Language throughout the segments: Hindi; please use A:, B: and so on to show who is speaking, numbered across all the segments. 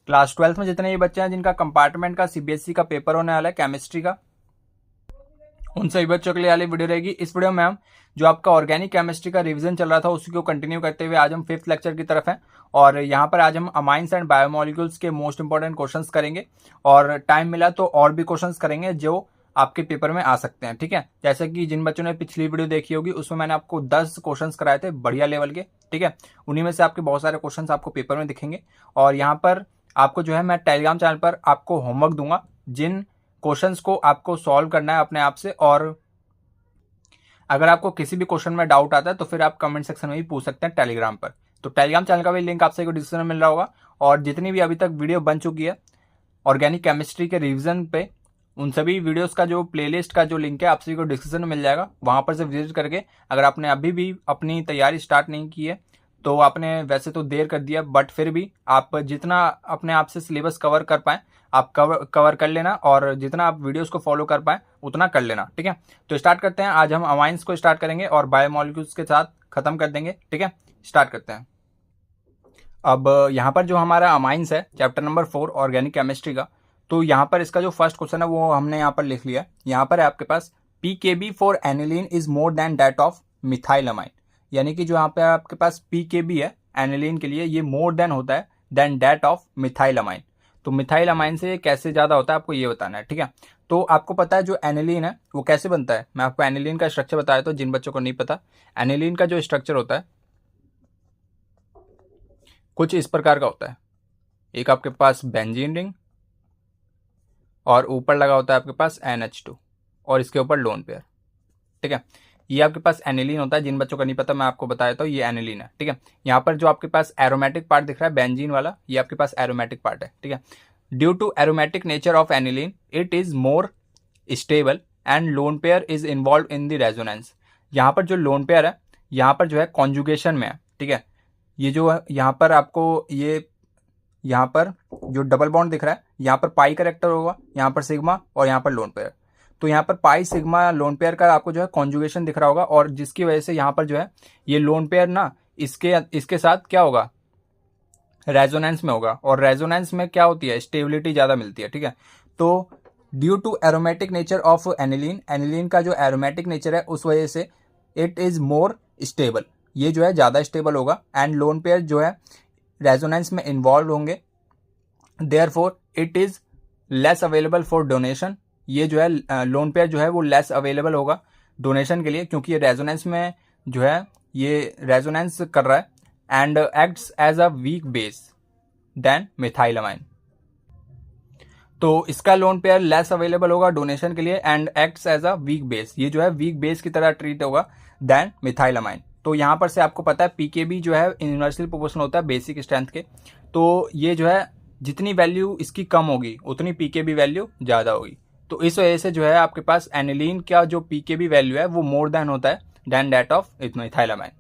A: क्लास 12th में जितने भी बच्चे हैं जिनका कंपार्टमेंट का सीबीएसई का पेपर होने वाला है केमिस्ट्री का, उन सभी बच्चों के लिए वाली वीडियो रहेगी। इस वीडियो में हम जो आपका ऑर्गेनिक केमिस्ट्री का रिवीजन चल रहा था उसी को कंटिन्यू करते हुए आज हम 5th लेक्चर की तरफ हैं और यहाँ पर आज हम अमाइंस एंड बायोमोलिक्यूल्स के मोस्ट इंपॉर्टेंट क्वेश्चंस करेंगे और टाइम मिला तो और भी क्वेश्चंस करेंगे जो आपके पेपर में आ सकते हैं। ठीक है, जैसे कि जिन बच्चों ने पिछली वीडियो देखी होगी उसमें मैंने आपको 10 क्वेश्चंस कराए थे बढ़िया लेवल के। ठीक है, उन्हीं में से आपके बहुत सारे क्वेश्चंस आपको पेपर में दिखेंगे और यहाँ पर आपको जो है मैं टेलीग्राम चैनल पर आपको होमवर्क दूंगा जिन क्वेश्चंस को आपको सॉल्व करना है अपने आप से, और अगर आपको किसी भी क्वेश्चन में डाउट आता है तो फिर आप कमेंट सेक्शन में भी पूछ सकते हैं टेलीग्राम पर। तो टेलीग्राम चैनल का भी लिंक आपसे डिस्क्रिप्शन में मिल रहा होगा और जितनी भी अभी तक वीडियो बन चुकी है ऑर्गेनिक केमिस्ट्री के रिवीजन पे, उन सभी वीडियोस का जो प्लेलिस्ट का जो लिंक है आप सभी को डिस्क्रिप्शन में मिल जाएगा। वहां पर से विजिट करके अगर आपने अभी भी अपनी तैयारी स्टार्ट नहीं की है तो आपने वैसे तो देर कर दिया, बट फिर भी आप जितना अपने आप से सिलेबस कवर कर पाए आप कवर कर लेना और जितना आप वीडियोस को फॉलो कर पाए उतना कर लेना। ठीक है, तो स्टार्ट करते हैं। आज हम अमाइंस को स्टार्ट करेंगे और बायोमोलिक्यूल्स के साथ खत्म कर देंगे। ठीक है, स्टार्ट करते हैं। अब यहाँ पर जो हमारा अमाइंस है चैप्टर नंबर 4 ऑर्गेनिक केमिस्ट्री का, तो यहाँ पर इसका जो फर्स्ट क्वेश्चन है वो हमने यहाँ पर लिख लिया। यहाँ पर है आपके पास PKB for aniline is more than that of methylamine, यानी कि जो यहाँ पे आपके पास पीकेबी है एनिलीन के लिए ये मोर देन होता है देन दैट ऑफ मिथाइलमाइन। तो मिथाइलमाइन से कैसे ज्यादा होता है आपको ये बताना है। ठीक है, तो आपको पता है जो एनिलीन है वो कैसे बनता है। मैं आपको एनिलीन का स्ट्रक्चर बताया तो जिन बच्चों को नहीं पता, एनिलीन का जो स्ट्रक्चर होता है कुछ इस प्रकार का होता है। एक आपके पास बेंजीन रिंग और ऊपर लगा होता है आपके पास NH2 और इसके ऊपर लोन पेयर। ठीक है, ये आपके पास एनिलीन होता है। जिन बच्चों का नहीं पता मैं आपको बताया तो ये एनिलीन है। ठीक है, यहाँ पर जो आपके पास एरोमेटिक पार्ट दिख रहा है बेंजीन वाला, ये आपके पास एरोमेटिक पार्ट है। ठीक है, due to aromatic nature of aniline it is more stable and lone pair is involve in the resonance. यहाँ पर जो लोन पेयर है यहाँ पर जो है कॉन्जुगेशन में है। ठीक है, ये जो है यहाँ पर आपको ये यहाँ पर जो डबल बॉन्ड दिख रहा है यहाँ पर पाई करेक्टर होगा, यहाँ पर सिग्मा और यहाँ पर लोन पेयर। तो यहाँ पर पाई सिग्मा लोन पेयर का आपको जो है कॉन्जुगेशन दिख रहा होगा और जिसकी वजह से यहाँ पर जो है ये लोन पेयर ना इसके साथ क्या होगा, रेजोनेंस में होगा और रेजोनेंस में क्या होती है, स्टेबिलिटी ज्यादा मिलती है। ठीक है, तो due to aromatic nature of aniline, aniline का जो एरोमेटिक नेचर है उस वजह से इट इज मोर स्टेबल, ये जो है ज्यादा स्टेबल होगा एंड लोन पेयर जो है रेजोनेंस में इन्वॉल्व होंगे। Therefore it is less available for donation, ये जो है लोन पेयर जो है वो लेस अवेलेबल होगा डोनेशन के लिए क्योंकि ये रेजोनेंस में जो है ये रेजोनेंस कर रहा है and acts as a weak base than methylamine. तो इसका लोन पेयर लेस अवेलेबल होगा डोनेशन के लिए and acts as a weak base, ये जो है वीक बेस की तरह ट्रीट होगा देन मिथाइलमाइन। तो यहाँ पर से आपको पता है पीकेबी जो है इन्वर्सली प्रोपोर्शनल होता है बेसिक स्ट्रेंथ के, तो ये जो है जितनी वैल्यू इसकी कम होगी उतनी पीकेबी वैल्यू ज्यादा होगी। तो इस वजह से जो है आपके पास एनिलीन का जो पीकेबी वैल्यू है वो मोर देन होता है देन दैट ऑफ मिथाइलमाइन।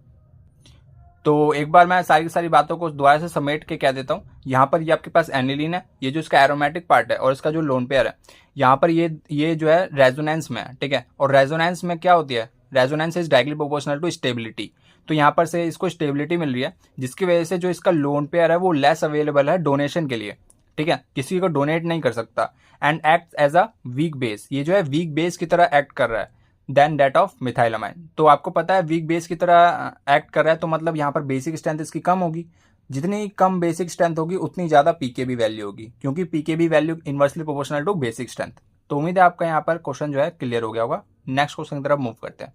A: तो एक बार मैं सारी की सारी बातों को दोबारा से समेट के कह देता हूँ। यहाँ पर ये आपके पास एनिलीन है, ये जो इसका एरोमेटिक पार्ट है और इसका जो लोन पेयर है यहाँ पर ये जो है रेजोनेंस में है। ठीक है, और रेजोनेंस में क्या होती है, resonance is directly proportional to stability. तो यहाँ पर से इसको स्टेबिलिटी मिल रही है जिसकी वजह से जो इसका लोन पेयर है वो लेस अवेलेबल है डोनेशन के लिए। ठीक है, किसी को डोनेट नहीं कर सकता and act as a weak base, ये जो है वीक बेस की तरह एक्ट कर रहा है देन दैट ऑफ मिथाइलमाइन। तो आपको पता है वीक बेस की तरह एक्ट कर रहा है तो मतलब यहाँ पर बेसिक स्ट्रेंथ इसकी कम होगी, जितनी कम बेसिक स्ट्रेंथ होगी उतनी ज्यादा पीकेबी वैल्यू होगी क्योंकि pKb value inversely proportional to basic strength. तो उम्मीद है आपका यहाँ पर क्वेश्चन जो है क्लियर हो गया होगा। नेक्स्ट क्वेश्चन की तरफ मूव करते हैं।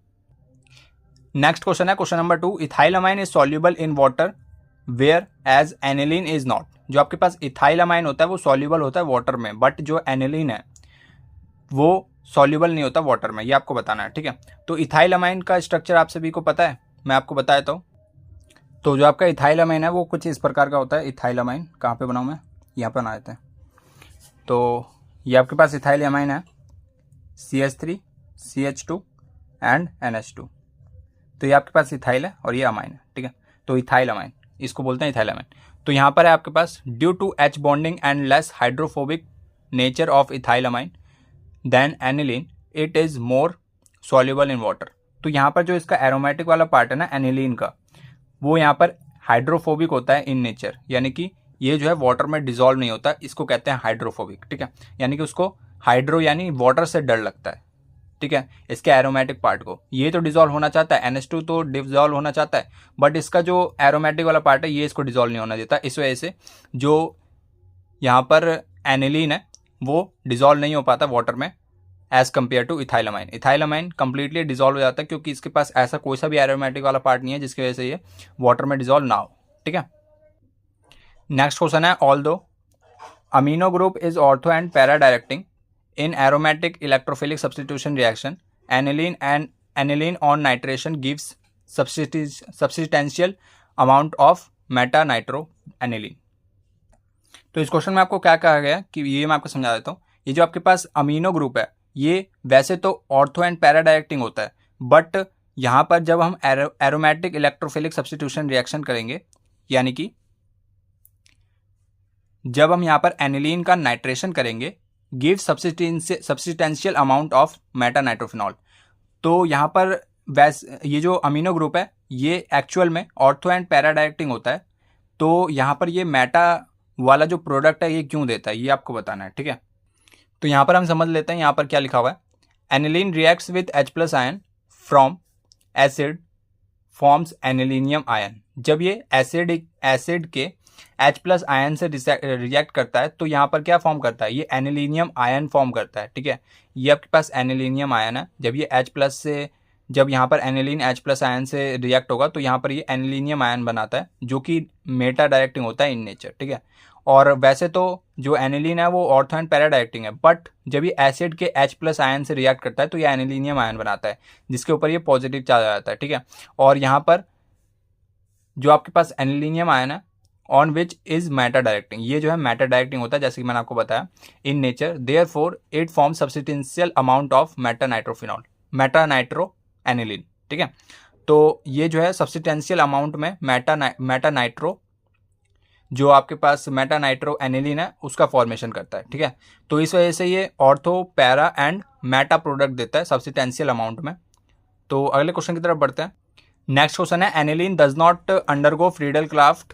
A: नेक्स्ट क्वेश्चन है question number 2, ethylamine is soluble in water whereas aniline is not. जो आपके पास इथाइलमाइन होता है वो सॉल्युबल होता है वाटर में, बट जो एनिलीन है वो सॉल्युबल नहीं होता वाटर में, ये आपको बताना है। ठीक है, तो इथाइलमाइन का स्ट्रक्चर आप सभी को पता है, मैं आपको बताया तो जो आपका इथाइलमाइन है वो कुछ इस प्रकार का होता है। इथाइलमाइन कहाँ पे बनाऊँ मैं, यहाँ पर बना देते हैं। तो ये आपके पास इथाइलमाइन है CH3 CH2 एंड NH2। तो ये आपके पास इथाइल है और ये अमाइन है। ठीक है, तो इथाइलमाइन इसको बोलते हैं इथाइलमाइन। तो यहाँ पर है आपके पास due to H bonding and less hydrophobic nature of ethylamine than aniline it is more soluble in water. तो यहाँ पर जो इसका एरोमेटिक वाला पार्ट है ना एनिलीन का, वो यहाँ पर हाइड्रोफोबिक होता है इन नेचर, यानी कि ये जो है वाटर में डिजॉल्व नहीं होता, इसको कहते हैं हाइड्रोफोबिक, ठीक है। यानी कि उसको हाइड्रो यानी वाटर से डर लगता है, ठीक है, इसके एरोमेटिक पार्ट को। ये तो डिजॉल्व होना चाहता है, NH2 तो डिजॉल्व होना चाहता है, बट इसका जो एरोमेटिक वाला पार्ट है ये इसको डिजॉल्व नहीं होना देता। इस वजह से जो यहाँ पर एनिलीन है वो डिजॉल्व नहीं हो पाता वाटर में as compare to ethylamine. Ethylamine completely dissolve हो जाता है क्योंकि इसके पास ऐसा कोई सा भी एरोमेटिक वाला पार्ट नहीं है जिसकी वजह से ये वाटर में डिजॉल्व ना हो, ठीक है। नेक्स्ट क्वेश्चन है, although amino group is ortho and para directing in aromatic electrophilic substitution reaction, aniline on nitration gives substantial amount of meta nitroaniline। तो इस क्वेश्चन में आपको क्या कहा गया कि ये मैं आपको समझा देता हूँ। ये जो आपके पास अमीनो ग्रुप है ये वैसे तो ऑर्थो एंड पैरा डायरेक्टिंग होता है, बट यहाँ पर जब हम एरोमेटिक इलेक्ट्रोफिलिक सब्सटीट्यूशन रिएक्शन करेंगे, यानी कि जब हम यहाँ पर एनिलीन का नाइट्रेशन करेंगे, give substantial amount of Meta nitrophenol. तो यहाँ पर ये जो अमीनो ग्रुप है ये एक्चुअल में ऑर्थो एंड पैरा डायरेक्टिंग होता है। तो यहाँ पर ये मेटा वाला जो प्रोडक्ट है ये क्यों देता है ये आपको बताना है, ठीक है। तो यहाँ पर हम समझ लेते हैं यहाँ पर क्या लिखा हुआ है। Aniline reacts with H+ ion from acid forms anilinium ion. जब ये एसिड के H+ आयन से रिएक्ट करता है तो यहाँ पर क्या फॉर्म करता है, ये एनिलीनियम आयन फॉर्म करता है, ठीक है। ये आपके पास एनिलीनियम आयन है। जब ये H+ से जब यहाँ पर एनिलीन H+ आयन से रिएक्ट होगा तो यहाँ पर ये एनिलीनियम आयन बनाता है जो कि मेटा डायरेक्टिंग होता है इन नेचर, ठीक है। और वैसे तो जो एनिलीन है वो ऑर्थो एंड पैरा डायरेक्टिंग है, बट जब ये एसिड के H+ आयन से रिएक्ट करता है तो ये एनिलीनियम आयन बनाता है जिसके ऊपर ये पॉजिटिव चार्ज आ जाता है, ठीक है। और यहाँ पर जो आपके पास एनिलीनियम आयन है on which is Meta directing, ये जो है मेटा डायरेक्टिंग होता है जैसे कि मैंने आपको बताया in nature. Therefore it form substantial amount of Meta nitrophenol, Meta nitro aniline, ठीक है। तो ये जो है सब्सटेंशियल अमाउंट में मेटा नाइट्रो जो आपके पास मेटा नाइट्रो एनिलीन है उसका फॉर्मेशन करता है, ठीक है। तो इस वजह से ये ortho para and Meta product देता है सब्सटेंशियल अमाउंट में। तो अगले क्वेश्चन की तरफ बढ़ते हैं। नेक्स्ट क्वेश्चन है, aniline does not undergo Friedel craft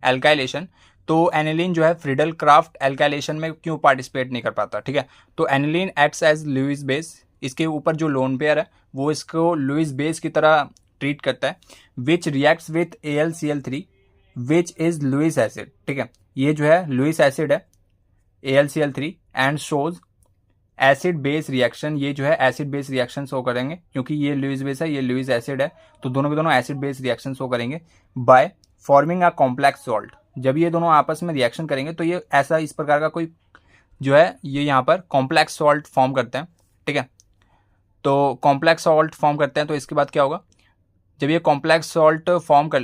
A: alkylation. तो एनिलीन जो है फ्रीडल क्राफ्ट एल्काइलेशन में क्यों पार्टिसिपेट नहीं कर पाता, ठीक है। तो aniline acts as Lewis base, इसके ऊपर जो लोन पेयर है वो इसको लुईस बेस की तरह ट्रीट करता है, which reacts with AlCl3 which is Lewis acid, ठीक है। ये जो है लुईस एसिड है AlCl3 and shows acid base reaction. ये जो है एसिड बेस रिएक्शन शो करेंगे क्योंकि ये लुईस बेस है, ये लुईस एसिड है, तो दोनों के दोनों एसिड बेस रिएक्शन शो करेंगे by forming a complex salt. जब ये दोनों आपस में रिएक्शन करेंगे तो ये ऐसा इस प्रकार का कोई जो है ये यहाँ पर कॉम्प्लेक्स सॉल्ट फॉर्म करते हैं, ठीक है। तो कॉम्प्लेक्स सॉल्ट फॉर्म करते हैं तो इसके बाद क्या होगा, जब ये कॉम्प्लेक्स सॉल्ट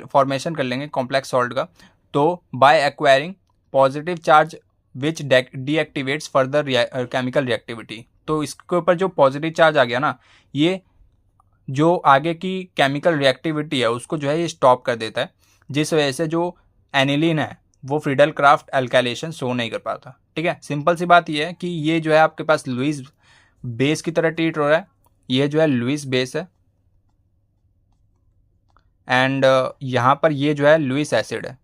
A: फॉर्मेशन कर लेंगे कॉम्प्लेक्स सॉल्ट का, तो by acquiring positive charge which deactivates further chemical reactivity. तो इसके ऊपर जो पॉजिटिव चार्ज आ गया ना, ये जो आगे की केमिकल रिएक्टिविटी है उसको जो है ये स्टॉप कर देता है, जिस वजह से जो एनिलीन है वो फ्रीडल क्राफ्ट एल्काइलेशन शो नहीं कर पाता, ठीक है। सिंपल सी बात ये है कि ये जो है आपके पास लुईस बेस की तरह ट्रीट हो रहा है, ये जो है लुईस बेस है एंड यहाँ पर ये जो है लुईस एसिड है,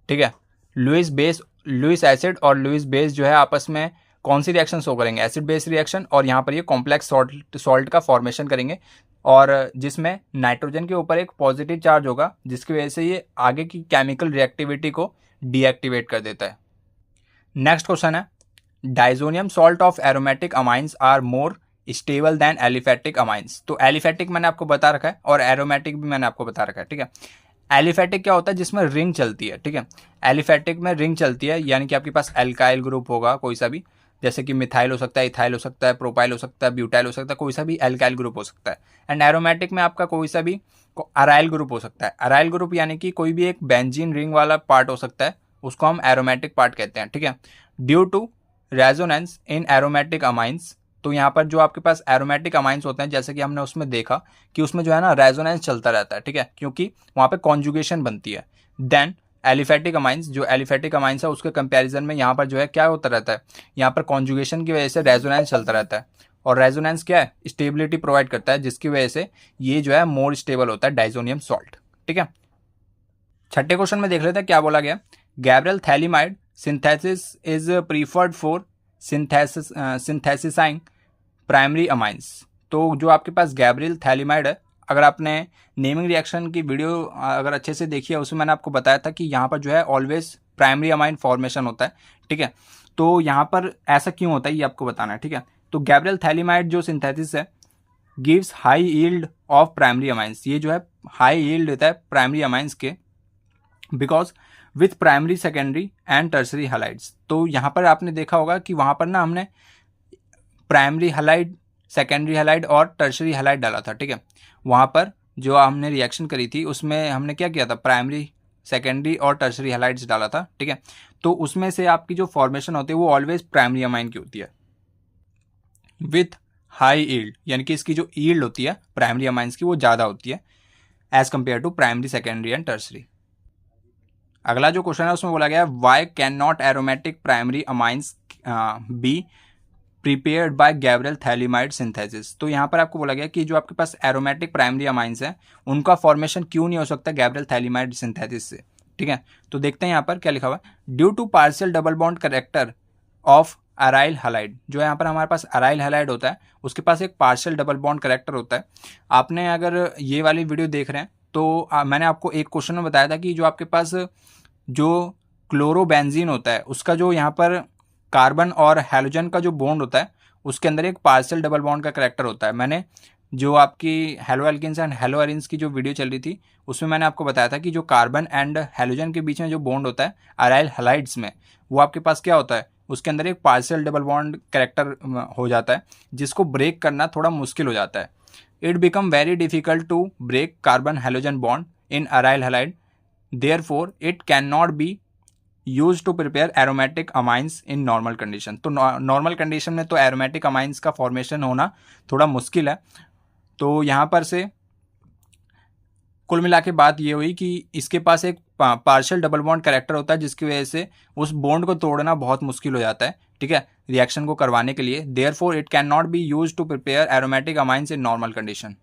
A: ठीक है। लुईस एसिड और लुईस बेस जो है आपस में कौन सी रिएक्शन शो करेंगे, एसिड बेस रिएक्शन, और यहाँ पर ये कॉम्प्लेक्स सॉल्ट का फॉर्मेशन करेंगे और जिसमें नाइट्रोजन के ऊपर एक पॉजिटिव चार्ज होगा जिसकी वजह से ये आगे की केमिकल रिएक्टिविटी को डीएक्टिवेट कर देता है। नेक्स्ट क्वेश्चन है, diazonium salt of aromatic amines are more stable than aliphatic amines. तो एलिफेटिक मैंने आपको बता रखा है और एरोमेटिक भी मैंने आपको बता रखा है, ठीक है। एलिफेटिक क्या होता है, जिसमें रिंग चलती है, ठीक है। एलिफेटिक में रिंग चलती है यानी कि आपके पास एल्काइल ग्रुप होगा कोई सा भी, जैसे कि मिथाइल हो सकता है, इथाइल हो सकता है, प्रोपाइल हो सकता है, ब्यूटाइल हो सकता है, कोई सा भी एल्काइल ग्रुप हो सकता है। एंड एरोमेटिक में आपका कोई सा भी अराइल ग्रुप हो सकता है। अराइल ग्रुप यानी कि कोई भी एक बेंजीन रिंग वाला पार्ट हो सकता है, उसको हम एरोमेटिक पार्ट कहते हैं, ठीक है। Due to resonance in aromatic amines, तो यहाँ पर जो आपके पास एरोमेटिक अमाइंस होते हैं जैसे कि हमने उसमें देखा कि उसमें जो है ना रेजोनेंस चलता रहता है, ठीक है, क्योंकि वहाँ पे कॉन्जुगेशन बनती है। देन एलिफेटिक अमाइंस, जो एलिफेटिक अमाइंस है उसके कंपैरिजन में यहाँ पर जो है क्या होता रहता है, यहाँ पर कॉन्जुगेशन की वजह से रेजोनेंस चलता रहता है, और रेजोनेंस क्या है, स्टेबिलिटी प्रोवाइड करता है, जिसकी वजह से ये जो है मोर स्टेबल होता है डाइजोनियम सॉल्ट, ठीक है। छठे क्वेश्चन में देख लेते हैं क्या बोला गया। Gabriel phthalimide synthesis is preferred for synthesising primary amines. तो जो आपके पास गैब्रियल थैलीमाइड है, अगर आपने नेमिंग रिएक्शन की वीडियो अगर अच्छे से देखी है, उसमें मैंने आपको बताया था कि यहाँ पर जो है ऑलवेज प्राइमरी अमाइन फॉर्मेशन होता है, ठीक है। तो यहाँ पर ऐसा क्यों होता है ये आपको बताना है, ठीक है। तो गैब्रियल थैलीमाइड जो सिंथेसिस है gives high yield of primary amines, ये जो है हाई यील्ड देता है प्राइमरी अमाइंस के, because with primary secondary and tertiary halides. तो यहाँ पर आपने देखा होगा कि वहाँ पर ना हमने प्राइमरी हैलाइड, सेकेंडरी हैलाइड और टर्सरी हैलाइड डाला था, ठीक है। वहाँ पर जो हमने रिएक्शन करी थी उसमें हमने क्या किया था, प्राइमरी, सेकेंडरी और टर्सरी हैलाइड्स डाला था, ठीक है। तो उसमें से आपकी जो फॉर्मेशन होती है वो ऑलवेज प्राइमरी अमाइन की होती है विथ हाई यील्ड, यानी कि इसकी जो यील्ड होती है प्राइमरी अमाइंस की वो ज़्यादा होती है as compare to primary, secondary and tertiary. अगला जो क्वेश्चन है उसमें बोला गया why can not aromatic primary amines be prepared by Gabriel phthalimide synthesis. तो यहाँ पर आपको बोला गया कि जो आपके पास एरोमेटिक प्राइमरी अमाइंस है उनका फॉर्मेशन क्यों नहीं हो सकता गैब्रियल थैलीमाइड सिंथेसिस से, ठीक है। तो देखते हैं यहाँ पर क्या लिखा हुआ है, due to partial double bond character of aryl halide. जो यहाँ पर हमारे पास अराइल हैलाइड होता है उसके पास एक पार्शियल डबल बॉन्ड कैरेक्टर होता है। आपने अगर ये वाली वीडियो देख रहे हैं तो मैंने आपको एक क्वेश्चन में बताया था कि जो आपके पास जो क्लोरोबेंजीन होता है उसका जो यहाँ पर कार्बन और हैलोजन का जो बॉन्ड होता है उसके अंदर एक पार्शियल डबल बॉन्ड का कैरेक्टर होता है। मैंने जो आपकी hello alkenes and hello arenes की जो वीडियो चल रही थी उसमें मैंने आपको बताया था कि जो कार्बन एंड हैलोजन के बीच में जो बॉन्ड होता है अराइल हैलाइड्स में, वो आपके पास क्या होता है, उसके अंदर एक पार्शियल डबल बॉन्ड कैरेक्टर हो जाता है जिसको ब्रेक करना थोड़ा मुश्किल हो जाता है। It become very difficult to break carbon halogen bond in aryl halide, therefore it can not be use to prepare aromatic amines in normal condition. तो नॉर्मल कंडीशन में तो एरोमेटिक अमाइंस का फॉर्मेशन होना थोड़ा मुश्किल है। तो यहाँ पर से कुल मिला के बात ये हुई कि इसके पास एक पार्शियल डबल बॉन्ड कैरेक्टर होता है जिसकी वजह से उस बॉन्ड को तोड़ना बहुत मुश्किल हो जाता है, ठीक है, रिएक्शन को करवाने के लिए। Therefore it can not be use to prepare aromatic amines in normal condition.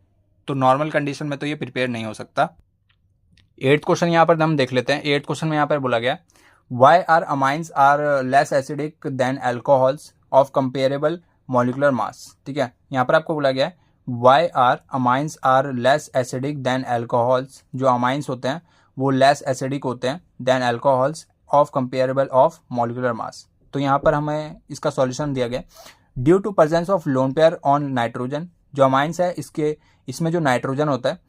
A: तो नॉर्मल कंडीशन में तो ये प्रिपेयर नहीं हो सकता। 8th क्वेश्चन यहाँ पर हम देख लेते हैं। 8th क्वेश्चन में यहाँ पर बोला गया why are amines are less acidic than alcohols of comparable molecular mass. ठीक है, यहाँ पर आपको बोला गया है why are amines are less acidic than alcohols. जो अमाइंस होते हैं वो लेस एसिडिक होते हैं than alcohols of comparable of molecular mass. तो यहाँ पर हमें इसका सॉल्यूशन दिया गया due to presence of lone pair on nitrogen. जो अमाइंस है इसमें जो नाइट्रोजन होता है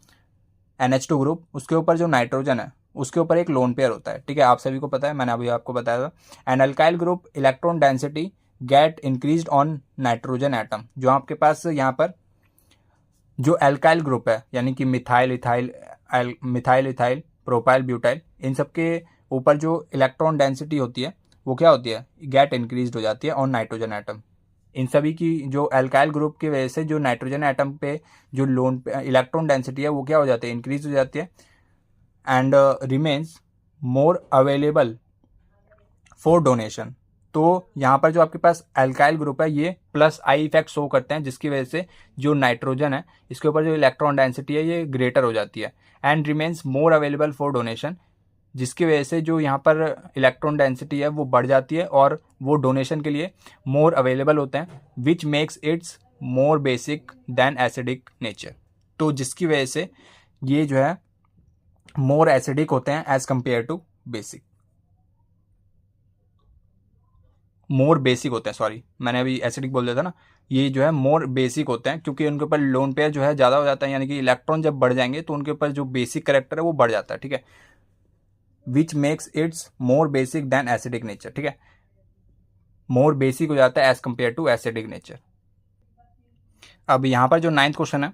A: NH2 ग्रुप, उसके ऊपर जो नाइट्रोजन है उसके ऊपर एक लोन पेयर होता है। ठीक है, आप सभी को पता है, मैंने अभी आपको बताया था। And alkyl group electron density get increased on nitrogen atom. जो आपके पास यहाँ पर जो अल्काइल ग्रुप है यानी कि मिथाइल इथाइल प्रोपाइल ब्यूटाइल, इन सब के ऊपर जो इलेक्ट्रॉन डेंसिटी होती है वो क्या होती है, गेट इंक्रीज्ड हो जाती है ऑन नाइट्रोजन एटम। इन सभी की जो अल्काइल ग्रुप की वजह से जो नाइट्रोजन एटम पे जो लोन इलेक्ट्रॉन डेंसिटी है वो क्या हो जाती है, इंक्रीज हो जाती है and remains more available for donation. तो यहाँ पर जो आपके पास अल्काइल ग्रुप है ये प्लस आई इफेक्ट शो करते हैं जिसकी वजह से जो नाइट्रोजन है इसके ऊपर जो इलेक्ट्रॉन डेंसिटी है ये ग्रेटर हो जाती है and remains more available for donation, जिसकी वजह से जो यहाँ पर इलेक्ट्रॉन डेंसिटी है वो बढ़ जाती है और वो डोनेशन के लिए मोर अवेलेबल होते हैं, which makes its more basic than acidic nature. तो जिसकी वजह से ये जो है मोर एसिडिक होते हैं as compare to basic, more basic होते हैं, सॉरी मैंने अभी एसिडिक बोल दिया था ना, ये जो है मोर बेसिक होते हैं क्योंकि उनके ऊपर लोन पेयर जो है ज़्यादा हो जाता है, यानी कि इलेक्ट्रॉन जब बढ़ जाएंगे तो उनके ऊपर जो बेसिक कैरेक्टर है वो बढ़ जाता है। ठीक है, which makes its more basic than acidic nature. ठीक है, मोर बेसिक हो जाता है as compare to acidic nature. अब यहाँ पर जो 9th क्वेश्चन है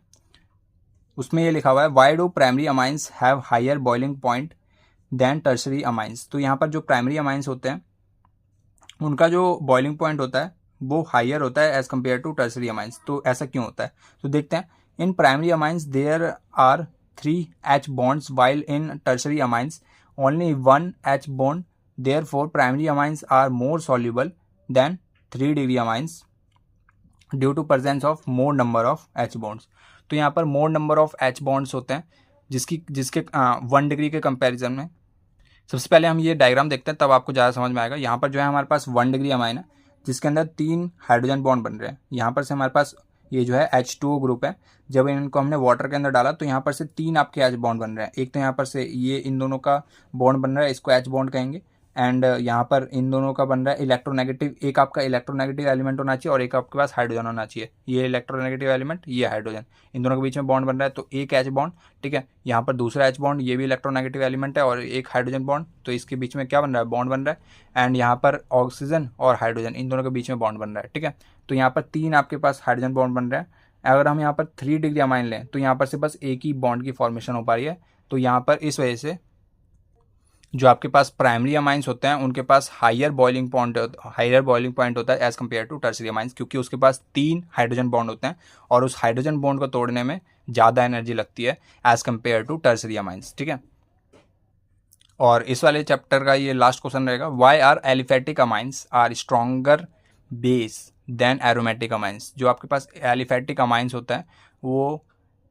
A: उसमें ये लिखा हुआ है why do primary amines have higher boiling point than tertiary amines. तो यहाँ पर जो प्राइमरी अमाइंस होते हैं उनका जो बॉइलिंग पॉइंट होता है वो हायर होता है as compare to tertiary amines. तो ऐसा क्यों होता है, तो देखते हैं। In primary amines there are 3 H bonds while in tertiary amines only 1 H bond, therefore primary amines are more soluble than 3-degree amines due to presence of more number of H bonds। तो यहाँ पर more number of H bonds होते हैं जिसके 1 डिग्री के कंपैरिजन में सबसे पहले हम ये डायग्राम देखते हैं, तब आपको ज़्यादा समझ में आएगा। यहाँ पर जो है हमारे पास 1 डिग्री अमाइन है, जिसके अंदर 3 हाइड्रोजन बॉन्ड बन रहे हैं। यहाँ पर से हमारे पास ये जो है H2O ग्रुप है। जब इनको हमने वाटर के अंदर डाला तो यहाँ पर से 3 आपके H बॉन्ड बन रहे हैं। एक तो यहाँ पर से ये इन दोनों का बॉन्ड बन रहा है, इसको H बॉन्ड कहेंगे। एंड यहाँ पर इन दोनों का बन रहा है इलेक्ट्रोनेगेटिव, एक आपका इलेक्ट्रोनेगेटिव एलिमेंट होना चाहिए और एक आपके पास हाइड्रोजन होना चाहिए। ये इलेक्ट्रोनेगेटिव एलिमेंट, ये हाइड्रोजन, इन दोनों के बीच में बॉन्ड बन रहा है, तो एक H बॉन्ड, ठीक है। यहाँ पर दूसरा H बॉन्ड, ये भी इलेक्ट्रोनेगेटिव एलिमेंट है और एक हाइड्रोजन बॉन्ड, तो इसके बीच में क्या बन रहा है, बॉन्ड बन रहा है। एंड यहाँ पर ऑक्सीजन और हाइड्रोजन, इन दोनों के बीच में बॉन्ड बन रहा है, ठीक है। तो यहाँ पर 3 आपके पास हाइड्रोजन बॉन्ड बन रहे हैं। अगर हम यहाँ पर 3 डिग्री अमाइन लें तो यहाँ पर से बस एक ही बॉन्ड की फॉर्मेशन हो पा रही है। तो यहाँ पर इस वजह से जो आपके पास प्राइमरी अमाइंस होते हैं उनके पास हायर बॉइलिंग पॉइंट होता है as compare to tertiary amines, क्योंकि उसके पास 3 हाइड्रोजन बॉन्ड होते हैं और उस हाइड्रोजन बॉन्ड को तोड़ने में ज़्यादा एनर्जी लगती है as compare to tertiary amines, ठीक है। और इस वाले चैप्टर का ये लास्ट क्वेश्चन रहेगा, why are aliphatic amines are stronger base than aromatic amines. जो आपके पास एलिफेटिक अमाइंस होता है वो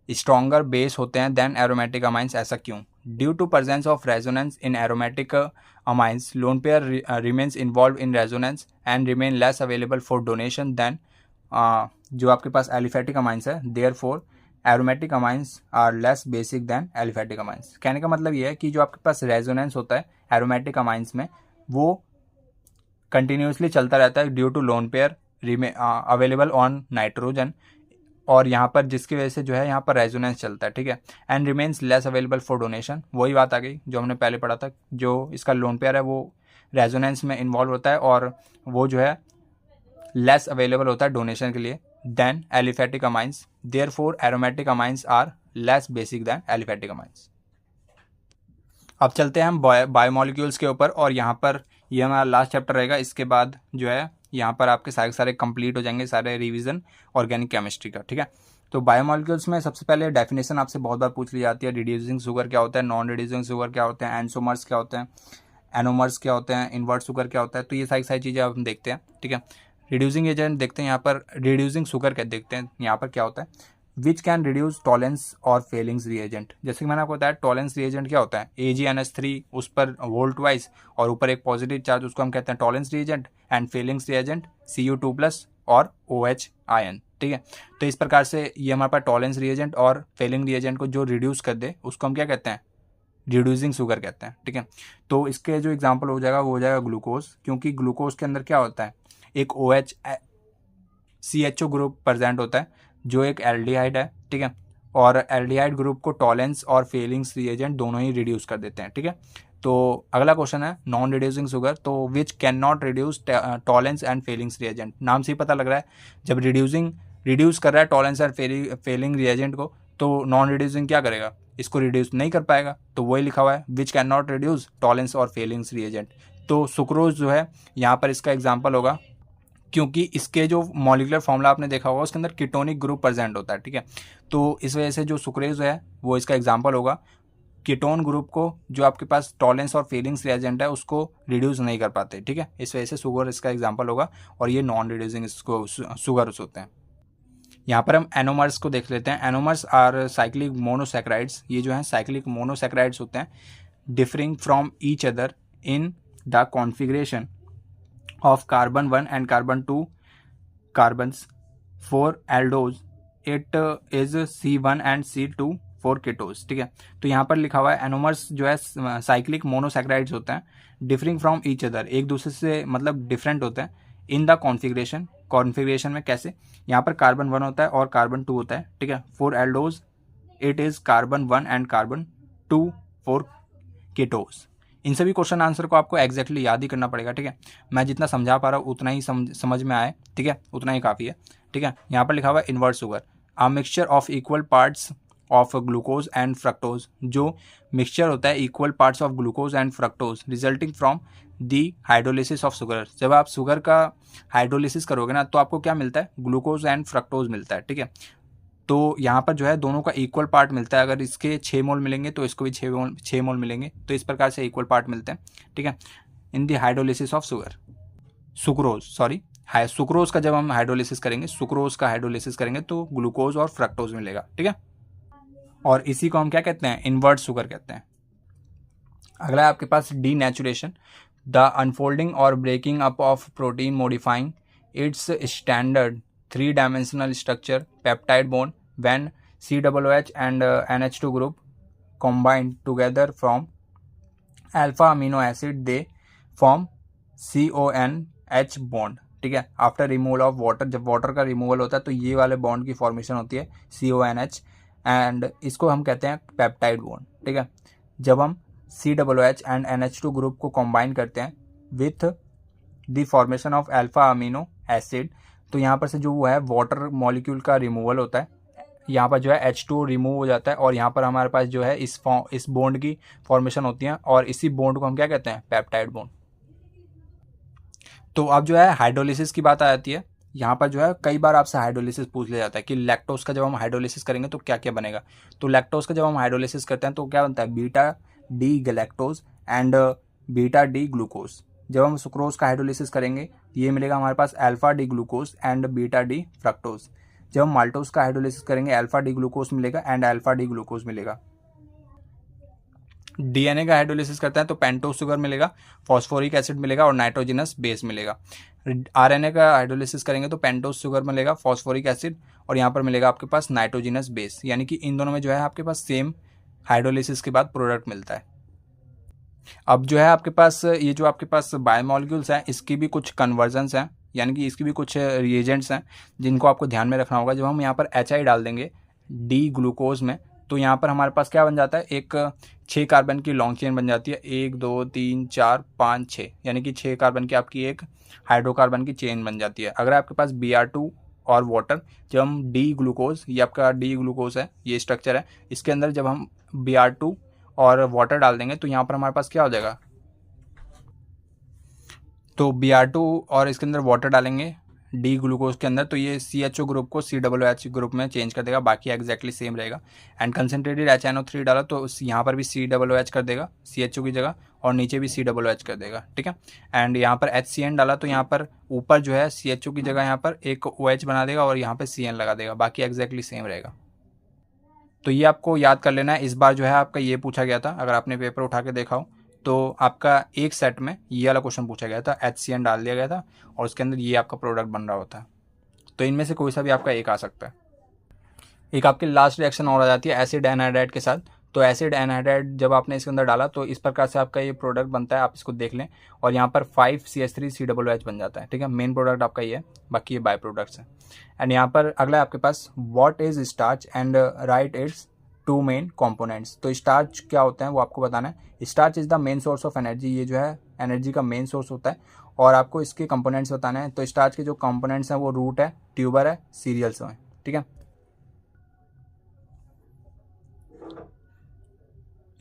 A: स्ट्रॉन्गर बेस होते हैं देन एरोमेटिक अमाइंस, ऐसा क्यों? Due to presence of resonance in aromatic amines, lone pair remains involve in resonance and remain less available for donation than जो आपके पास एलिफेटिक अमाइंस है। Therefore aromatic amines are less basic than aliphatic amines. कहने का मतलब ये है कि जो आपके पास रेजोनेंस होता है एरोमेटिक अमाइंस में वो कंटिन्यूसली चलता रहता है due to lone pair available on nitrogen, और यहाँ पर जिसकी वजह से जो है यहाँ पर रेजोनेंस चलता है, ठीक है। And remains less available for donation, वही बात आ गई जो हमने पहले पढ़ा था, जो इसका लोन पेयर है वो रेजोनेंस में इन्वॉल्व होता है और वो जो है लेस अवेलेबल होता है डोनेशन के लिए than aliphatic amines. Therefore aromatic amines are less basic than aliphatic amines. अब चलते हैं हम बायोमोलिक्यूल्स के ऊपर, और यहाँ पर ये हमारा लास्ट चैप्टर रहेगा। इसके बाद जो है यहाँ पर आपके सारे कंप्लीट हो जाएंगे, सारे रिवीजन ऑर्गेनिक केमिस्ट्री का, ठीक है। तो बायोमोलिक्यूल्स में सबसे पहले डेफिनेशन आपसे बहुत बार पूछ ली जाती है, रिड्यूसिंग शुगर क्या होता है, नॉन रिड्यूसिंग शुगर क्या होते हैं, एंसोमर्स क्या होते हैं, एनोमर्स क्या होते हैं, इन्वर्ट शुगर क्या होता है। तो ये सारी चीज़ें हम देखते हैं, ठीक है। रिड्यूसिंग एजेंट देखते हैं, यहाँ पर रिड्यूसिंग शुगर क्या देखते हैं, यहाँ पर क्या होता है, विच कैन रिड्यूस टॉलेंस और फेलिंग्स रिएजेंट। जैसे कि मैंने आपको बताया टॉलेंस रिएजेंट क्या होता है, AgNH3 उस पर वोल्ट वाइज और ऊपर एक पॉजिटिव चार्ज, उसको हम कहते हैं Tollens reagent. And Fehling's reagent Cu2+ और OH आयन, ठीक है। तो इस प्रकार से ये हमारे पास टॉलेंस रिएजेंट और फेलिंग रिएजेंट को जो रिड्यूस कर दे उसको हम क्या कहते हैं, रिड्यूसिंग शुगर कहते हैं, ठीक है। तो इसके जो एग्जाम्पल हो जाएगा वो हो जाएगा ग्लूकोज, क्योंकि ग्लूकोज के अंदर क्या होता है, एक OH CHO ग्रुप प्रेजेंट होता है जो एक एल्डिहाइड है, ठीक है। और एल्डिहाइड ग्रुप को टॉलेंस और फेलिंग्स रिएजेंट दोनों ही रिड्यूस कर देते हैं, ठीक है। तो अगला क्वेश्चन है नॉन रिड्यूसिंग शुगर, तो which can not reduce Tollens and Fehling's reagent. नाम से ही पता लग रहा है जब रिड्यूस कर रहा है टॉलेंस एंड फेलिंग रिएजेंट को, तो नॉन रिड्यूसिंग क्या करेगा, इसको रिड्यूस नहीं कर पाएगा। तो वही लिखा हुआ है which can not reduce Tollens और फेलिंग्स रिएजेंट। तो सुक्रोज जो है यहाँ पर इसका एग्जाम्पल होगा, क्योंकि इसके जो मॉलिक्यूलर फॉर्मूला आपने देखा होगा उसके अंदर कीटोनिक ग्रुप प्रेजेंट होता है, ठीक है। तो इस वजह से जो सुक्रेज है वो इसका एग्जांपल होगा। कीटोन ग्रुप को जो आपके पास टॉलेंस और फेलिंग्स रिएजेंट है उसको रिड्यूस नहीं कर पाते, ठीक है। इस वजह से शुगर इसका एग्जांपल होगा और ये नॉन रिड्यूसिंग इसको शुगर्स होते हैं। यहाँ पर हम एनोमर्स को देख लेते हैं। एनोमर्स आर साइक्लिक मोनोसैकेराइड्स, ये जो है साइक्लिक मोनोसैकेराइड्स होते हैं, differing from each other in the configuration of carbon 1 and carbon 2 carbons for aldose, it is C1 and C2 for ketos, ठीक है। तो यहाँ पर लिखा हुआ है एनोमर्स जो है साइक्लिक मोनोसैकेराइड्स होते हैं, डिफरिंग फ्रॉम ईच अदर, एक दूसरे से मतलब डिफरेंट होते हैं, इन द कॉन्फिगरेशन में कैसे, यहाँ पर कार्बन 1 होता है और कार्बन 2 होता है, ठीक है। For aldose it is carbon 1 and carbon 2 for ketose. इन सभी क्वेश्चन आंसर को आपको एग्जैक्टली याद ही करना पड़ेगा, ठीक है। मैं जितना समझा पा रहा हूँ उतना ही समझ में आए, ठीक है, उतना ही काफ़ी है, ठीक है। यहाँ पर लिखा हुआ है invert sugar, a mixture of equal parts of glucose and fructose, जो मिक्सचर होता है equal parts of glucose and fructose resulting from the hydrolysis of sugar. जब आप शुगर का हाइड्रोलिसिस करोगे ना तो आपको क्या मिलता है, ग्लूकोज एंड फ्रक्टोज मिलता है, ठीक है। तो यहाँ पर जो है दोनों का इक्वल पार्ट मिलता है, अगर इसके 6 मोल मिलेंगे तो इसको भी 6 मोल मिलेंगे, तो इस प्रकार से इक्वल पार्ट मिलते हैं, ठीक है, इन दी हाइड्रोलिसिस ऑफ सुक्रोज का जब हम हाइड्रोलिसिस करेंगे, सुक्रोज का हाइड्रोलिसिस करेंगे तो ग्लूकोज और फ्रक्टोज मिलेगा, ठीक है। और इसी को हम क्या कहते हैं, इन्वर्ट शुगर कहते हैं। अगला है आपके पास डीनेचुरेशन, द अनफोल्डिंग और breaking up of protein modifying its standard 3 dimensional structure peptide bond when COOH and NH2 group combined together from alpha amino acid they form CONH bond. ठीक है, आफ्टर रिमूवल ऑफ वाटर, जब वाटर का रिमूवल होता है तो ये वाले बॉन्ड की फॉर्मेशन होती है CONH, एंड इसको हम कहते हैं पेप्टाइड बॉन्ड। ठीक है, जब हम COOH एंड NH2 ग्रुप को कंबाइन करते हैं with the formation of alpha amino acid, तो यहाँ पर से जो है वाटर मॉलिक्यूल का रिमूवल होता है, यहाँ पर जो है H2 रिमूव हो जाता है और यहाँ पर हमारे पास जो है इस बॉन्ड की फॉर्मेशन होती है और इसी बॉन्ड को हम क्या कहते हैं, पेप्टाइड बॉन्ड। तो अब जो है हाइड्रोलिसिस की बात आ जाती है। यहाँ पर जो है कई बार आपसे हाइड्रोलिसिस पूछ लिया जाता है कि लैक्टोज का जब हम हाइड्रोलिसिस करेंगे तो क्या क्या बनेगा। तो लैक्टोज का जब हम हाइड्रोलिसिस करते हैं तो क्या बनता है, beta D galactose and beta D glucose. जब हम सुक्रोज का हाइड्रोलिसिस करेंगे ये मिलेगा हमारे पास alpha D glucose and beta D fructose. जब हम माल्टोज का हाइड्रोलिसिस करेंगे अल्फा डी ग्लूकोज मिलेगा एंड अल्फा डी ग्लूकोज मिलेगा। DNA का हाइड्रोलिसिस करते हैं तो पेंटोज शुगर मिलेगा, फॉस्फोरिक एसिड मिलेगा और नाइट्रोजनस बेस मिलेगा। RNA का हाइड्रोलिसिस करेंगे तो पेंटोज शुगर मिलेगा, फॉस्फोरिक एसिड और यहाँ पर मिलेगा आपके पास नाइट्रोजनस बेस, यानी कि इन दोनों में जो है आपके पास सेम हाइड्रोलिसिस के बाद प्रोडक्ट मिलता है। अब जो है आपके पास ये जो आपके पास बायोमॉलिक्यूल्स हैं इसकी भी कुछ कन्वर्जन्स हैं, यानी कि इसकी भी कुछ रिएजेंट्स हैं जिनको आपको ध्यान में रखना होगा। जब हम यहाँ पर HI डाल देंगे डी ग्लूकोज में तो यहाँ पर हमारे पास क्या बन जाता है, एक 6 कार्बन की लॉन्ग चेन बन जाती है, 1 2 3 4 5 6, यानी कि 6 कार्बन की आपकी एक हाइड्रोकार्बन की चेन बन जाती है। अगर आपके पास Br2 और वाटर, जब हम डी ग्लूकोज, ये आपका डी ग्लूकोज है, ये स्ट्रक्चर है, इसके अंदर जब हम Br2 और वाटर डाल देंगे तो यहाँ पर हमारे पास क्या हो जाएगा, तो Br2 और इसके अंदर वाटर डालेंगे डी ग्लूकोज के अंदर तो ये CHO ग्रुप को COOH ग्रुप में चेंज कर देगा, बाकी एक्जैक्टली सेम रहेगा। एंड कंसनट्रेटेड HNO3 डाला तो यहाँ पर भी COOH कर देगा CHO की जगह और नीचे भी COOH कर देगा। ठीक है, एंड यहाँ पर HCN डाला तो यहाँ पर ऊपर जो है CHO की जगह यहाँ पर एक OH बना देगा और यहाँ पर CN लगा देगा, बाकी एक्जैक्टली सेम रहेगा। तो ये आपको याद कर लेना है। इस बार जो है आपका ये पूछा गया था, अगर आपने पेपर उठा के देखा हो तो आपका एक सेट में ये वाला क्वेश्चन पूछा गया था, HCN डाल दिया गया था और उसके अंदर ये आपका प्रोडक्ट बन रहा होता है। तो इनमें से कोई सा भी आपका एक आ सकता है। एक आपकी लास्ट रिएक्शन और आ जाती है एसिड एनहाइड्राइड के साथ। तो एसिड एनहाइड्राइड जब आपने इसके अंदर डाला तो इस प्रकार से आपका ये प्रोडक्ट बनता है, आप इसको देख लें और यहाँ पर 5CH3COOH बन जाता है। ठीक है, मेन प्रोडक्ट आपका ये है, बाकी ये बाय प्रोडक्ट्स हैं। एंड यहाँ पर अगला है आपके पास what is starch and write its 2 main components. तो स्टार्च क्या होता है वो आपको बताना है। Starch is the main source of energy, ये जो है एनर्जी का मेन सोर्स होता है और आपको इसके कंपोनेंट्स बताने हैं। तो स्टार्च के जो कंपोनेंट्स हैं वो रूट है, ट्यूबर है, सीरियल्स हैं। ठीक है,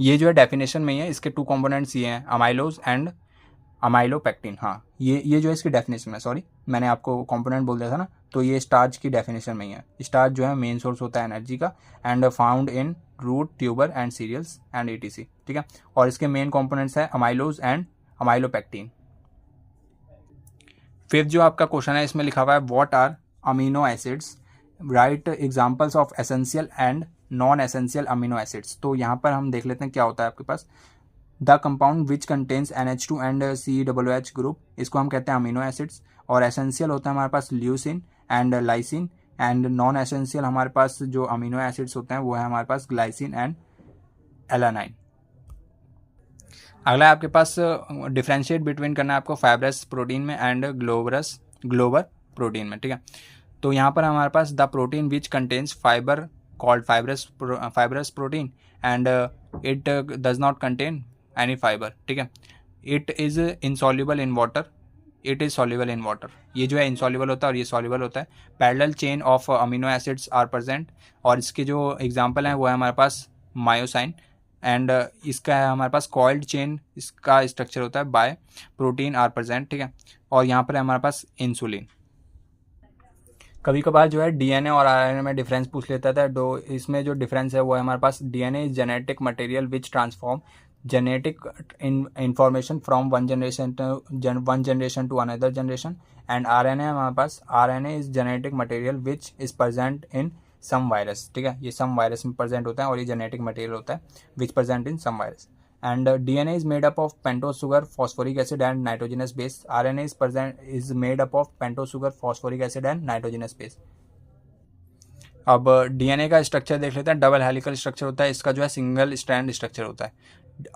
A: ये जो है डेफिनेशन में ही है, इसके 2 कंपोनेंट्स ये हैं, अमाइलोज एंड अमाइलोपेक्टिन। हाँ, ये जो है इसकी डेफिनेशन में, सॉरी मैंने आपको कंपोनेंट बोल दिया था ना, तो ये स्टार्च की डेफिनेशन में ही है। स्टार्च जो है मेन सोर्स होता है एनर्जी का and found in root, tuber and cereals and ETC। ठीक है, और इसके मेन कंपोनेंट्स हैं अमाइलोज एंड अमाइलोपेक्टिन। फिफ्थ जो आपका क्वेश्चन है इसमें लिखा हुआ है what are amino acids, write examples of essential and non essential amino acids. तो यहाँ पर हम देख लेते हैं क्या होता है आपके पास। The compound which contains NH2 and COOH group, इसको हम कहते हैं अमीनो एसिड्स। और एसेंशियल होता है हमारे पास leucine and lysine, and non essential हमारे पास जो अमीनो एसिड्स होते हैं वो है हमारे पास ग्लाइसिन एंड एलानाइन। अगला है आपके पास डिफ्रेंशिएट बिटवीन करना है आपको फाइब्रस प्रोटीन में एंड ग्लोबर प्रोटीन में। ठीक है, तो यहाँ पर हमारे पास the protein which contains fibre called fibrous protein and it does not contain any fibre. ठीक है, it is insoluble in water, it is soluble in water. ये जो है इनसॉल्युबल होता है और ये सॉल्युबल होता है। Parallel chain of amino acids are present, और इसके जो एग्जांपल हैं वो है हमारे पास मायोसाइन एंड इसका है हमारे पास कॉइल्ड चेन, इसका स्ट्रक्चर होता है बाय प्रोटीन आर प्रेजेंट। ठीक है, और यहाँ पर है हमारे पास इंसुलिन। कभी कभार जो है DNA और RNA में डिफरेंस पूछ लेता था, तो इसमें जो डिफरेंस है वो है हमारे पास DNA is genetic material which transform genetic information from one generation to another generation, and RNA हमारे पास RNA is genetic material which is present in some virus। ठीक है, ये some virus में present होता है और ये genetic material होता है which present in some virus। And DNA is made up of pentose sugar, phosphoric acid and nitrogenous base. RNA is made up of pentose sugar, phosphoric acid and nitrogenous base. अब DNA का स्ट्रक्चर देख लेते हैं. डबल हेलिकल स्ट्रक्चर होता है, इसका जो है सिंगल स्ट्रैंड स्ट्रक्चर होता है.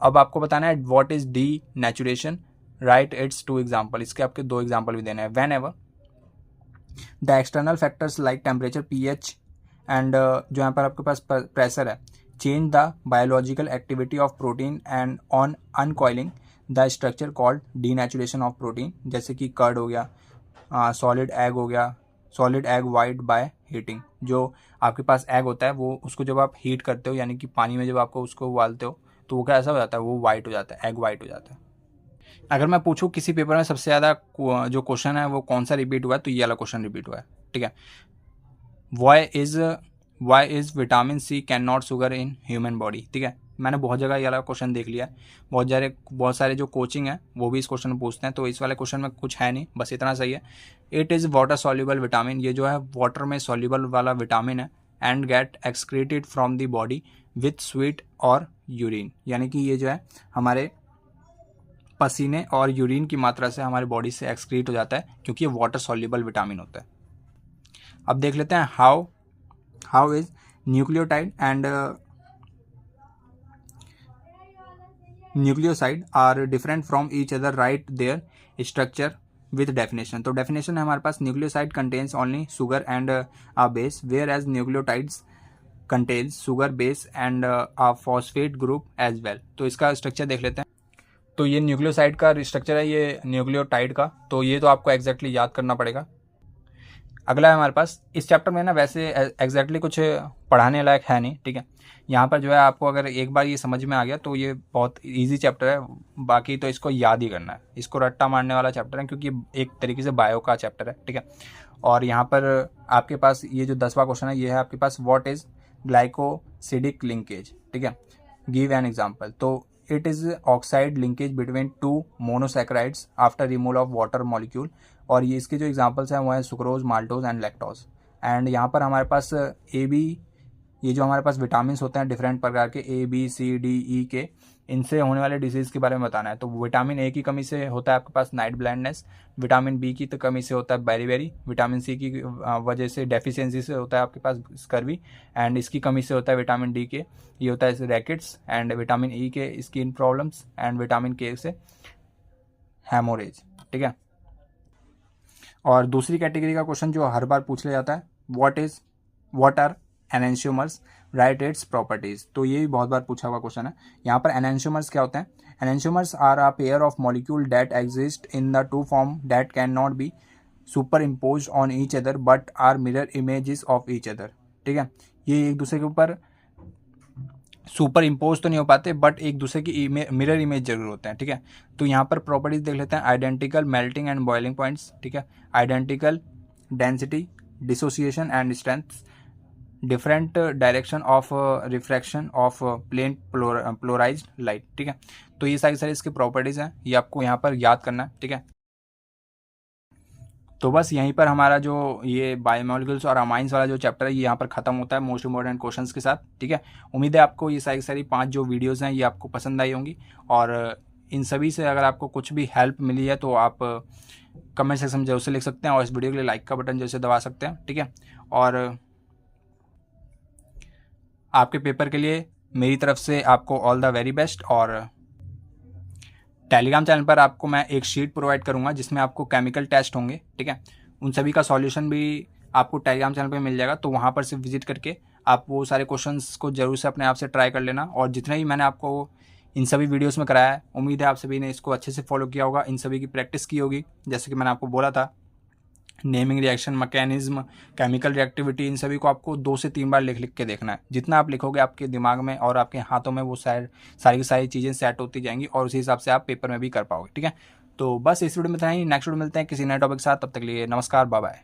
A: अब आपको बताना है what is denaturation, write its 2 example. इसके आपके 2 एग्जाम्पल भी देने हैं. Whenever the external factors like temperature, pH and जो यहाँ पर आपके पास प्रेशर है, change the biological activity of protein and on uncoiling the structure called denaturation of protein. जैसे कि कर्ड हो गया, सॉलिड एग हो गया, solid egg white by heating. जो आपके पास एग होता है वो उसको जब आप हीट करते हो यानी कि पानी में जब आपको उसको उबालते हो तो वो कैसा हो जाता है, वो वाइट हो जाता है, एग वाइट हो जाता है. अगर मैं पूछूं किसी पेपर में सबसे ज़्यादा जो क्वेश्चन है वो कौन सा रिपीट हुआ है, तो ये वाला क्वेश्चन रिपीट हुआ है. ठीक है. Why is vitamin C can not sugar in human body. ठीक है, मैंने बहुत जगह ये वाला क्वेश्चन देख लिया है. बहुत सारे जो कोचिंग है वो भी इस क्वेश्चन में पूछते हैं, तो इस वाले क्वेश्चन में कुछ है नहीं, बस इतना सही है. It is water soluble vitamin. ये जो है वाटर में सॉल्युबल वाला विटामिन है. And get excreted from the body with sweat और यूरिन. यानी कि ये जो है हमारे पसीने और यूरिन की मात्रा से हमारे बॉडी से एक्सक्रीट हो जाता है, क्योंकि ये वाटर सॉल्युबल विटामिन होता है. अब देख लेते हैं how is nucleotide and nucleoside are different from each other, write their structure with definition. तो डेफिनेशन है हमारे पास, nucleoside contains only sugar and a base, whereas nucleotides contains sugar, base and a phosphate group as well. तो इसका स्ट्रक्चर देख लेते हैं. तो ये न्यूक्लियोसाइड का स्ट्रक्चर है, ये न्यूक्लियोटाइड का. तो ये तो आपको एग्जैक्टली याद करना पड़ेगा. अगला है हमारे पास, इस चैप्टर में ना वैसे एग्जैक्टली कुछ पढ़ाने लायक है नहीं. ठीक है, यहाँ पर जो है आपको अगर एक बार ये समझ में आ गया तो ये बहुत इजी चैप्टर है. बाकी तो इसको याद ही करना है, इसको रट्टा मारने वाला चैप्टर है, क्योंकि एक तरीके से बायो का चैप्टर है. ठीक है, और यहाँ पर आपके पास ये जो 10वां क्वेश्चन है ये है आपके पास, व्हाट इज ग्लाइकोसिडिक लिंकेज. ठीक है, गिव एन एग्जाम्पल. तो it is oxide linkage between 2 monosaccharides after removal of water molecule. और ये इसके जो एग्जांपल्स हैं वो है sucrose, maltose and lactose. And यहाँ पर हमारे पास ये जो हमारे पास विटामिन होते हैं डिफरेंट प्रकार के, A B C D E के, इनसे होने वाले डिजीज़ के बारे में बताना है. तो विटामिन ए की कमी से होता है आपके पास नाइट ब्लाइंडनेस, विटामिन बी की तो कमी से होता है बेरी, विटामिन सी की वजह से डेफिशिएंसी से होता है आपके पास स्कर्वी, एंड इसकी कमी से होता है विटामिन डी के, ये होता है रैकेट्स, एंड विटामिन ई के स्किन प्रॉब्लम्स, एंड विटामिन के से हेमोरेज. ठीक है, और दूसरी कैटेगरी का क्वेश्चन जो हर बार पूछ लिया जाता है, what are enantiomers, write its properties. तो ये भी बहुत बार पूछा हुआ क्वेश्चन है. यहाँ पर एनेंशियोमर्स क्या होते हैं? Enantiomers are a pair of molecule that exist in the two form that can not be superimpose on each other but are mirror images of each other. ठीक है, ये एक दूसरे के ऊपर सुपर इम्पोज तो नहीं हो पाते बट एक दूसरे की मिरर इमेज जरूर होते हैं. ठीक है, तो यहाँ पर प्रॉपर्टीज देख लेते हैं. Identical melting and boiling points. ठीक है, identical density, dissociation and strength, different direction of refraction of plane polarised light. ठीक है, तो ये सारी इसकी प्रॉपर्टीज हैं, ये आपको यहाँ पर याद करना है. ठीक है, तो बस यहीं पर हमारा जो ये बायोमोलिक्यूल्स और अमाइंस वाला जो चैप्टर है ये यहाँ पर खत्म होता है मोस्ट इंपॉर्टेंट क्वेश्चंस के साथ. ठीक है, उम्मीद है आपको ये सारी 5 जो वीडियोस हैं ये आपको पसंद आई होंगी, और इन सभी से अगर आपको कुछ भी हेल्प मिली है तो आप कमेंट सेक्शन में जरूर से लिख सकते हैं, और इस वीडियो के लिए लाइक का बटन जैसे दबा सकते हैं. ठीक है, और आपके पेपर के लिए मेरी तरफ से आपको ऑल द वेरी बेस्ट. और टेलीग्राम चैनल पर आपको मैं एक शीट प्रोवाइड करूंगा जिसमें आपको केमिकल टेस्ट होंगे. ठीक है, उन सभी का सॉल्यूशन भी आपको टेलीग्राम चैनल पे मिल जाएगा, तो वहाँ पर से विजिट करके आप वो सारे क्वेश्चंस को जरूर से अपने आप से ट्राई कर लेना. और जितने भी मैंने आपको इन सभी वीडियोस में कराया है, उम्मीद है आप सभी ने इसको अच्छे से फॉलो किया होगा, इन सभी की प्रैक्टिस की होगी. जैसे कि मैंने आपको बोला था, naming, reaction mechanism, chemical reactivity, इन सभी को आपको 2 से 3 बार लिख के देखना है. जितना आप लिखोगे आपके दिमाग में और आपके हाथों में वो सारी की सारी चीज़ें सेट होती जाएंगी, और उसी हिसाब से आप पेपर में भी कर पाओगे. ठीक है, तो बस इस वीडियो में इतना ही. नेक्स्ट वीडियो मिलते हैं किसी नए टॉपिक के साथ. तब तक के लिए नमस्कार, बाय बाय.